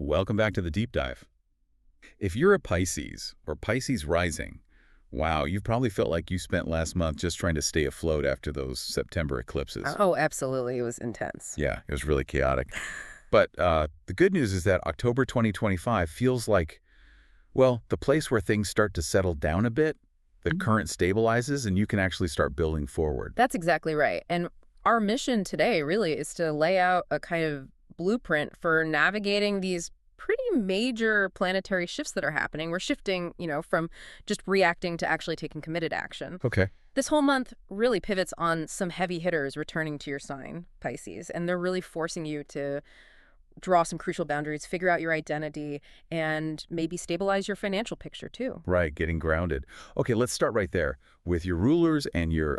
Welcome back to the deep dive. If you're a Pisces or Pisces rising, wow, you've probably felt like you spent last month just trying to stay afloat after those September eclipses. Oh, absolutely. It was intense. Yeah, it was really chaotic. But the good news is that October 2025 feels like, well, the place where things start to settle down a bit, the current stabilizes, and you can actually start building forward. That's exactly right. And our mission today really is to lay out a kind of blueprint for navigating these pretty major planetary shifts that are happening. We're shifting, from just reacting to actually taking committed action. Okay. This whole month really pivots on some heavy hitters returning to your sign, Pisces, and they're really forcing you to draw some crucial boundaries, figure out your identity, and maybe stabilize your financial picture too. Right, getting grounded. Okay, let's start right there with your rulers and your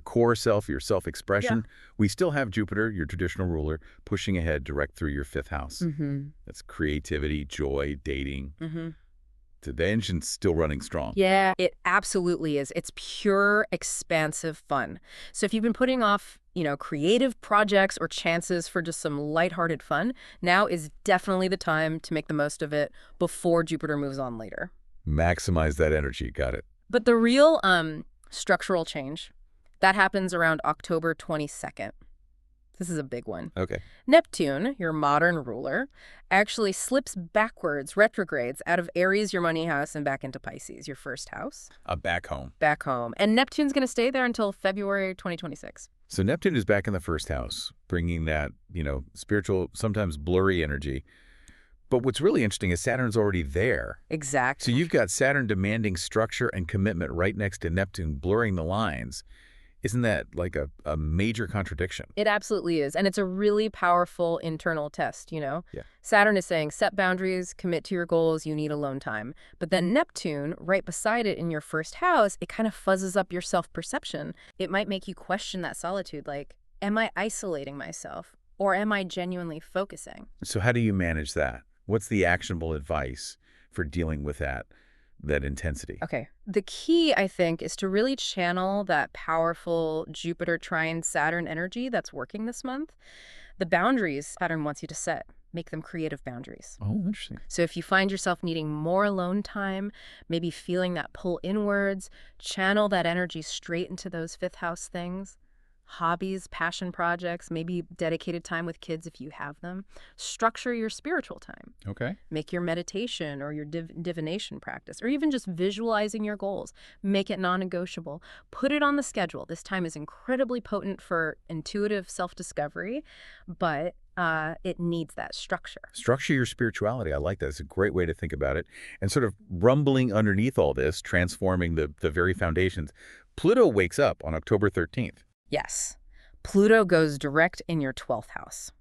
core self, your self-expression. We still have Jupiter, your traditional ruler, pushing ahead direct through your fifth house. That's creativity, joy, dating. The engine's still running strong. Yeah, it absolutely is. It's pure, expansive fun. So if you've been putting off, creative projects or chances for just some lighthearted fun, now is definitely the time to make the most of it before Jupiter moves on later. Maximize that energy. Got it. But the real structural change, that happens around October 22nd. This is a big one. Okay. Neptune, your modern ruler, actually slips backwards, retrogrades, out of Aries, your money house, and back into Pisces, your first house. Back home. Back home. And Neptune's going to stay there until February 2026. So Neptune is back in the first house, bringing that, spiritual, sometimes blurry energy. But what's really interesting is Saturn's already there. Exactly. So you've got Saturn demanding structure and commitment right next to Neptune, blurring the lines. Isn't that like a major contradiction? It absolutely is. And it's a really powerful internal test, Yeah. Saturn is saying set boundaries, commit to your goals, you need alone time. But then Neptune, right beside it in your first house, it kind of fuzzes up your self-perception. It might make you question that solitude, like, am I isolating myself or am I genuinely focusing? So how do you manage that? What's the actionable advice for dealing with that intensity? Okay. The key, I think, is to really channel that powerful Jupiter trine Saturn energy that's working this month. The boundaries Saturn wants you to set, make them creative boundaries. Oh, interesting. So if you find yourself needing more alone time, maybe feeling that pull inwards, channel that energy straight into those fifth house things. Hobbies, passion projects, maybe dedicated time with kids if you have them. Structure your spiritual time. Okay. Make your meditation or your divination practice, or even just visualizing your goals. Make it non-negotiable. Put it on the schedule. This time is incredibly potent for intuitive self-discovery, but it needs that structure. Structure your spirituality. I like that. It's a great way to think about it. And sort of rumbling underneath all this, transforming the very foundations. Pluto wakes up on October 13th. Yes. Pluto goes direct in your 12th house.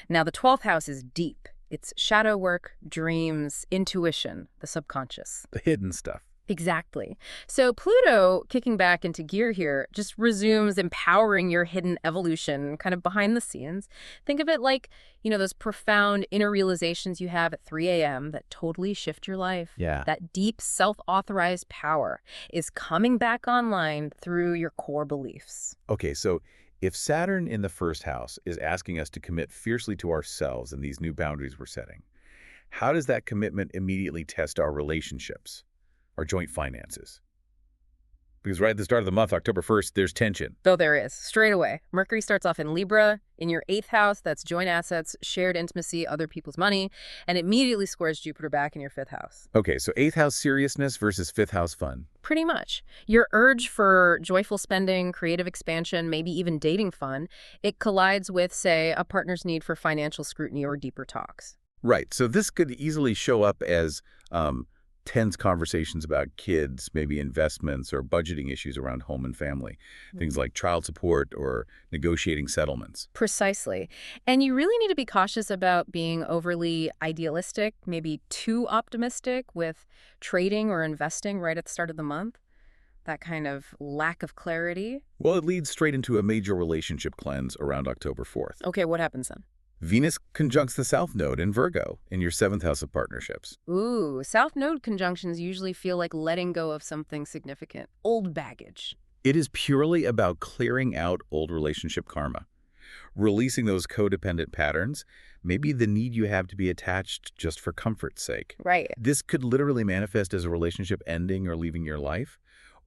Now, the 12th house is deep. It's shadow work, dreams, intuition, the subconscious. The hidden stuff. Exactly. So Pluto, kicking back into gear here, just resumes empowering your hidden evolution kind of behind the scenes. Think of it like, those profound inner realizations you have at 3 a.m. that totally shift your life. Yeah. That deep self-authorized power is coming back online through your core beliefs. Okay, so if Saturn in the first house is asking us to commit fiercely to ourselves and these new boundaries we're setting, how does that commitment immediately test our relationships? Our joint finances? Because right at the start of the month, October 1st, there's tension. Though there is, straight away. Mercury starts off in Libra, in your 8th house, that's joint assets, shared intimacy, other people's money, and immediately squares Jupiter back in your 5th house. Okay, so 8th house seriousness versus 5th house fun. Pretty much. Your urge for joyful spending, creative expansion, maybe even dating fun, it collides with, say, a partner's need for financial scrutiny or deeper talks. Right, so this could easily show up as tense conversations about kids, maybe investments or budgeting issues around home and family, things like child support or negotiating settlements. Precisely. And you really need to be cautious about being overly idealistic, maybe too optimistic with trading or investing right at the start of the month. That kind of lack of clarity. Well, it leads straight into a major relationship cleanse around October 4th. Okay, what happens then? Venus conjuncts the South Node in Virgo in your 7th house of partnerships. Ooh, South Node conjunctions usually feel like letting go of something significant. Old baggage. It is purely about clearing out old relationship karma. Releasing those codependent patterns, maybe the need you have to be attached just for comfort's sake. Right. This could literally manifest as a relationship ending or leaving your life,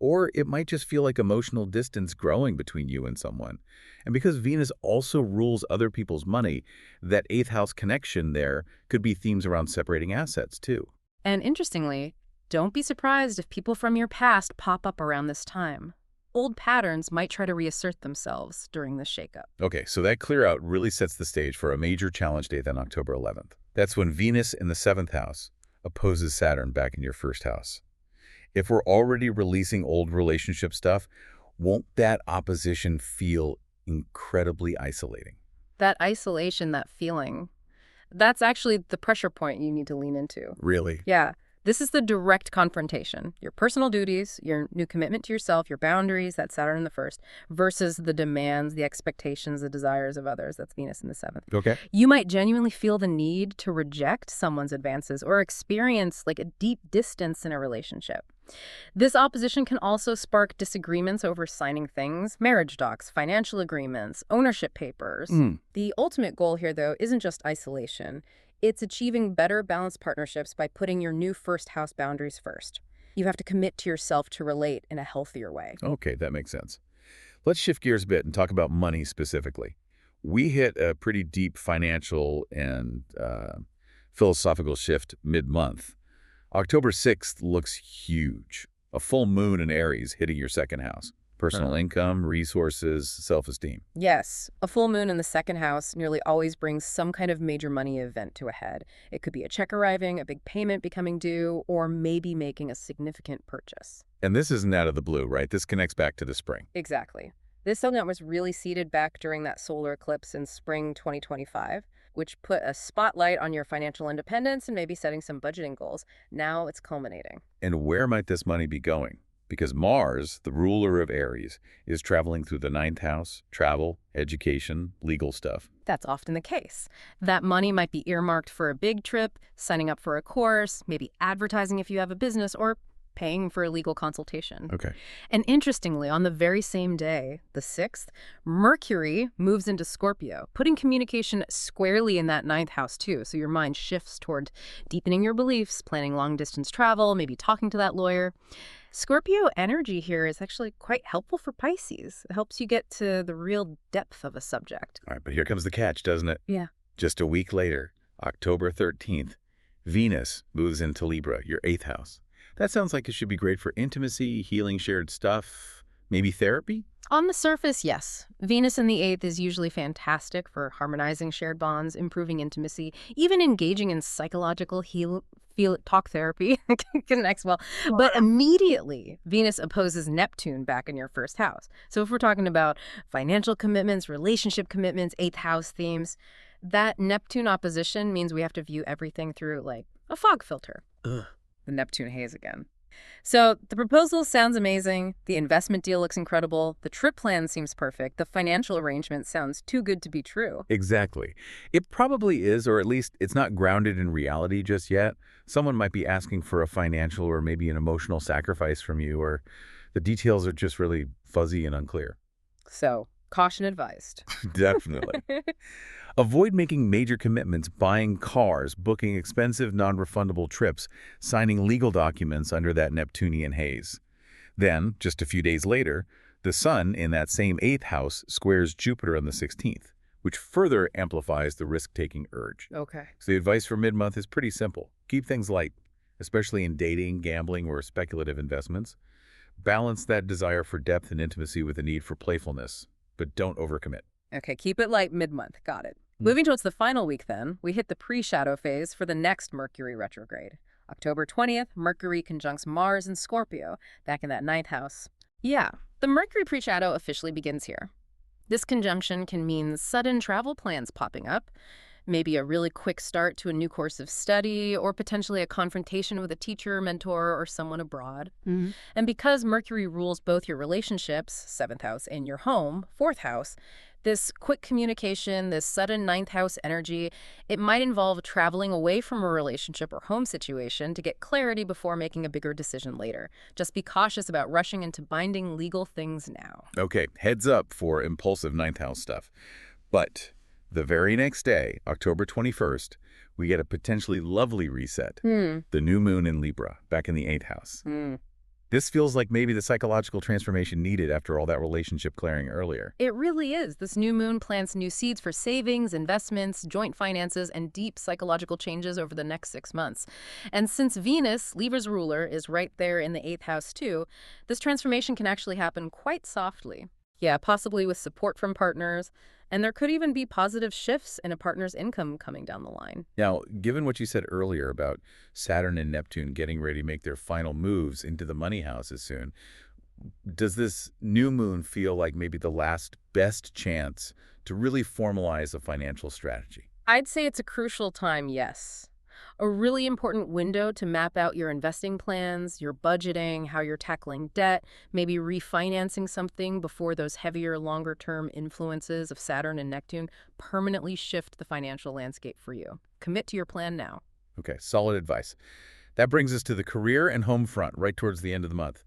or it might just feel like emotional distance growing between you and someone. And because Venus also rules other people's money, that eighth house connection there could be themes around separating assets, too. And interestingly, don't be surprised if people from your past pop up around this time. Old patterns might try to reassert themselves during this shakeup. Okay, so that clear out really sets the stage for a major challenge date on October 11th. That's when Venus in the 7th house opposes Saturn back in your 1st house. If we're already releasing old relationship stuff, won't that opposition feel incredibly isolating? That isolation, that feeling, that's actually the pressure point you need to lean into. Really? Yeah. This is the direct confrontation. Your personal duties, your new commitment to yourself, your boundaries, that's Saturn in the 1st, versus the demands, the expectations, the desires of others, that's Venus in the 7th. Okay. You might genuinely feel the need to reject someone's advances or experience like a deep distance in a relationship. This opposition can also spark disagreements over signing things, marriage docs, financial agreements, ownership papers. The ultimate goal here, though, isn't just isolation. It's achieving better balanced partnerships by putting your new 1st house boundaries first. You have to commit to yourself to relate in a healthier way. Okay, that makes sense. Let's shift gears a bit and talk about money specifically. We hit a pretty deep financial and philosophical shift mid-month. October 6th looks huge. A full moon in Aries hitting your 2nd house. Personal income, resources, self-esteem. Yes, a full moon in the 2nd house nearly always brings some kind of major money event to a head. It could be a check arriving, a big payment becoming due, or maybe making a significant purchase. And this isn't out of the blue, right? This connects back to the spring. Exactly. This sunset was really seeded back during that solar eclipse in spring 2025, which put a spotlight on your financial independence and maybe setting some budgeting goals. Now it's culminating. And where might this money be going? Because Mars, the ruler of Aries, is traveling through the 9th house, travel, education, legal stuff. That's often the case. That money might be earmarked for a big trip, signing up for a course, maybe advertising if you have a business, or paying for a legal consultation. Okay. And interestingly, on the very same day, the 6th, Mercury moves into Scorpio, putting communication squarely in that 9th house too. So your mind shifts toward deepening your beliefs, planning long-distance travel, maybe talking to that lawyer. Scorpio energy here is actually quite helpful for Pisces. It helps you get to the real depth of a subject. All right, but here comes the catch, doesn't it? Yeah. Just a week later, October 13th, Venus moves into Libra, your 8th house. That sounds like it should be great for intimacy, healing shared stuff, maybe therapy? On the surface, yes. Venus in the 8th is usually fantastic for harmonizing shared bonds, improving intimacy, even engaging in psychological talk therapy connects well. But immediately, Venus opposes Neptune back in your 1st house. So if we're talking about financial commitments, relationship commitments, 8th house themes, that Neptune opposition means we have to view everything through like a fog filter. Ugh. The Neptune haze again. So the proposal sounds amazing. The investment deal looks incredible. The trip plan seems perfect. The financial arrangement sounds too good to be true. Exactly. It probably is, or at least it's not grounded in reality just yet. Someone might be asking for a financial or maybe an emotional sacrifice from you, or the details are just really fuzzy and unclear. So, caution advised. Definitely. Avoid making major commitments, buying cars, booking expensive non-refundable trips, signing legal documents under that Neptunian haze. Then, just a few days later, the Sun in that same 8th house squares Jupiter on the 16th, which further amplifies the risk-taking urge. Okay. So the advice for mid-month is pretty simple. Keep things light, especially in dating, gambling, or speculative investments. Balance that desire for depth and intimacy with the need for playfulness, but don't overcommit. Okay, keep it light mid-month. Got it. Moving towards the final week then, we hit the pre-shadow phase for the next Mercury retrograde. October 20th, Mercury conjuncts Mars in Scorpio, back in that 9th house. Yeah, the Mercury pre-shadow officially begins here. This conjunction can mean sudden travel plans popping up, maybe a really quick start to a new course of study, or potentially a confrontation with a teacher, mentor, or someone abroad. And because Mercury rules both your relationships, 7th house, and your home, 4th house, this quick communication, this sudden 9th house energy, it might involve traveling away from a relationship or home situation to get clarity before making a bigger decision later. Just be cautious about rushing into binding legal things now. Okay, heads up for impulsive 9th house stuff. But the very next day, October 21st, we get a potentially lovely reset. Hmm. The new moon in Libra, back in the 8th house. Hmm. This feels like maybe the psychological transformation needed after all that relationship clearing earlier. It really is. This new moon plants new seeds for savings, investments, joint finances, and deep psychological changes over the next 6 months. And since Venus, Libra's ruler, is right there in the 8th house too, this transformation can actually happen quite softly. Yeah, possibly with support from partners, and there could even be positive shifts in a partner's income coming down the line. Now, given what you said earlier about Saturn and Neptune getting ready to make their final moves into the money houses soon, does this new moon feel like maybe the last best chance to really formalize a financial strategy? I'd say it's a crucial time, yes. A really important window to map out your investing plans, your budgeting, how you're tackling debt, maybe refinancing something before those heavier, longer-term influences of Saturn and Neptune permanently shift the financial landscape for you. Commit to your plan now. Okay, solid advice. That brings us to the career and home front right towards the end of the month.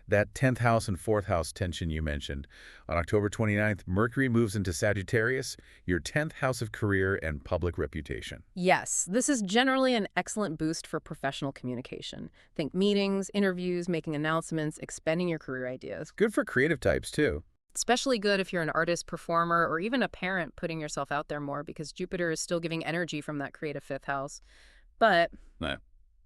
That 10th house and 4th house tension you mentioned. On October 29th, Mercury moves into Sagittarius, your 10th house of career and public reputation. Yes, this is generally an excellent boost for professional communication. Think meetings, interviews, making announcements, expanding your career ideas. Good for creative types, too. Especially good if you're an artist, performer, or even a parent putting yourself out there more because Jupiter is still giving energy from that creative 5th house. But No,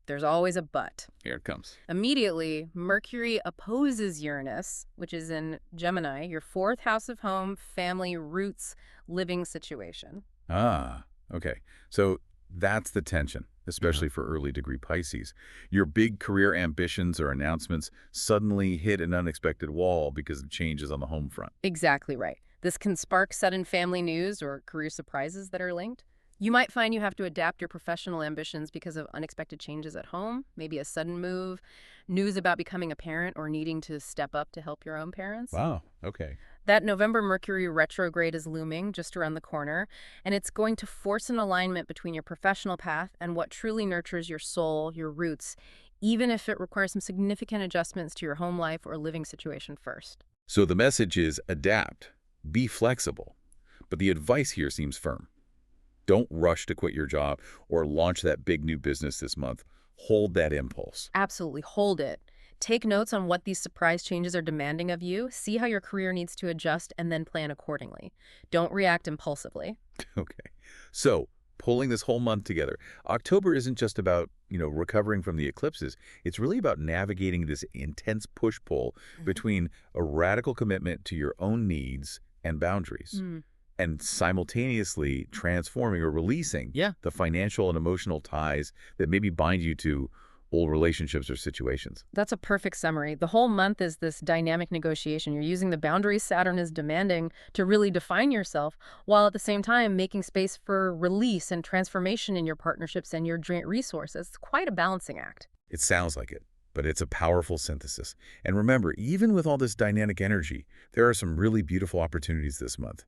there's always a but. here it comes. Immediately, Mercury opposes Uranus, which is in Gemini, your 4th house of home, family, roots, living situation. Ah, okay. So that's the tension, especially for early degree Pisces. Your big career ambitions or announcements suddenly hit an unexpected wall because of changes on the home front. Exactly right. This can spark sudden family news or career surprises that are linked. You might find you have to adapt your professional ambitions because of unexpected changes at home, maybe a sudden move, news about becoming a parent or needing to step up to help your own parents. Wow, okay. That November Mercury retrograde is looming just around the corner, and it's going to force an alignment between your professional path and what truly nurtures your soul, your roots, even if it requires some significant adjustments to your home life or living situation first. So the message is adapt, be flexible. But the advice here seems firm. Don't rush to quit your job or launch that big new business this month. Hold that impulse. Absolutely, hold it. Take notes on what these surprise changes are demanding of you, see how your career needs to adjust, and then plan accordingly. Don't react impulsively. Okay. So, pulling this whole month together, October isn't just about, recovering from the eclipses. It's really about navigating this intense push-pull between a radical commitment to your own needs and boundaries, and simultaneously transforming or releasing the financial and emotional ties that maybe bind you to old relationships or situations. That's a perfect summary. The whole month is this dynamic negotiation. You're using the boundaries Saturn is demanding to really define yourself, while at the same time making space for release and transformation in your partnerships and your joint resources. It's quite a balancing act. It sounds like it, but it's a powerful synthesis. And remember, even with all this dynamic energy, there are some really beautiful opportunities this month.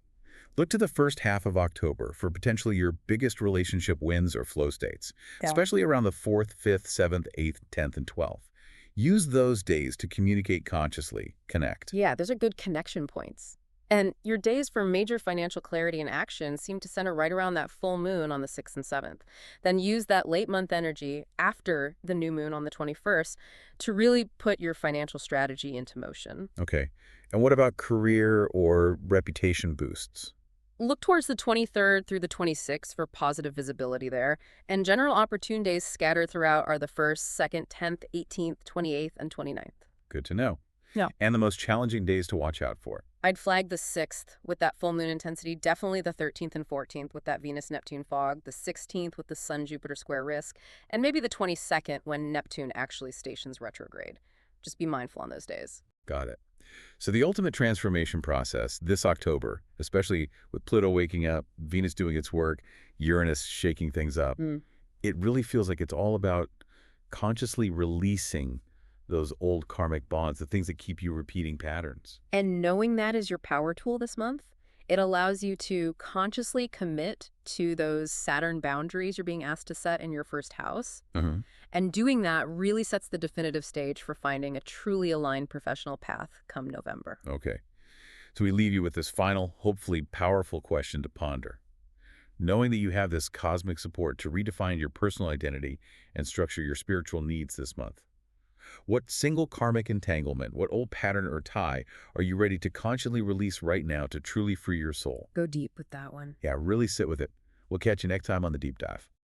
Look to the first half of October for potentially your biggest relationship wins or flow states, especially around the 4th, 5th, 7th, 8th, 10th, and 12th. Use those days to communicate consciously, connect. Yeah, those are good connection points. And your days for major financial clarity and action seem to center right around that full moon on the 6th and 7th. Then use that late month energy after the new moon on the 21st to really put your financial strategy into motion. Okay. And what about career or reputation boosts? Look towards the 23rd through the 26th for positive visibility there, and general opportune days scattered throughout are the 1st, 2nd, 10th, 18th, 28th, and 29th. Good to know. Yeah. And the most challenging days to watch out for? I'd flag the 6th with that full moon intensity, definitely the 13th and 14th with that Venus-Neptune fog, the 16th with the Sun-Jupiter square risk, and maybe the 22nd when Neptune actually stations retrograde. Just be mindful on those days. Got it. So the ultimate transformation process this October, especially with Pluto waking up, Venus doing its work, Uranus shaking things up, it really feels like it's all about consciously releasing those old karmic bonds, the things that keep you repeating patterns. And knowing that is your power tool this month, it allows you to consciously commit to those Saturn boundaries you're being asked to set in your first house. And doing that really sets the definitive stage for finding a truly aligned professional path come November. Okay. So we leave you with this final, hopefully powerful question to ponder. Knowing that you have this cosmic support to redefine your personal identity and structure your spiritual needs this month. What single karmic entanglement, what old pattern or tie are you ready to consciously release right now to truly free your soul? Go deep with that one. Yeah, really sit with it. We'll catch you next time on The Deep Dive.